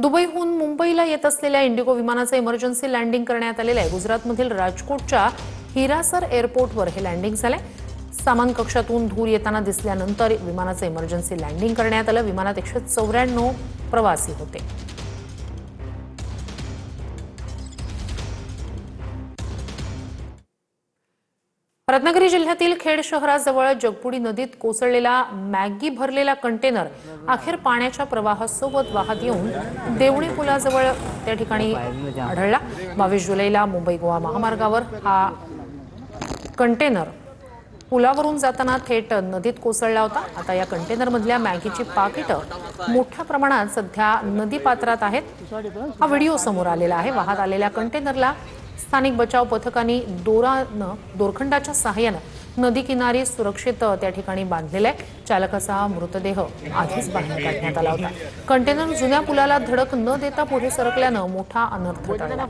दुबईहून मुंबईला येत असलेल्या इंडिगो विमानाचं इमर्जन्सी लँडिंग करण्यात आलेलं आहे। गुजरातमधील राजकोटच्या हिरासर एअरपोर्टवर हे लँडिंग झालंय। सामान कक्षातून धूर येताना दिसल्यानंतर विमानाचं इमर्जन्सी लँडिंग करण्यात आलं। विमानात 194 प्रवासी होते। रत्नागिरी जिल्ह्यातील खेड शहराजवळ जगबुडी नदीत कोसळलेला मॅगी भरलेला कंटेनर अखेर पाण्याच्या प्रवाहासोबत वाहत येऊन देवणी पुलाजवळ त्या ठिकाणी आढळला। 22 जुलैला मुंबई गोवा महामार्गावर हा कंटेनर पुलावरून जाताना थेट नदीत कोसळला होता। आता या कंटेनरमधल्या मॅगीची पाकिटं मोठ्या प्रमाणात सध्या नदी पात्रात आहेत। हा व्हिडिओ समोर आलेला आहे। वाहत आलेल्या कंटेनरला स्थानिक बचाव पथकांनी दोरखंडाच्या सहाय्याने नदी किनारी सुरक्षित त्या ठिकाणी बांधलेला आहे। चालकाचा मृतदेह आधीच बाहेर काढण्यात आला होता। कंटेनर जुन्या पुलाला धडक न देता पुढे सरकल्यानं मोठा अनर्थ टळला।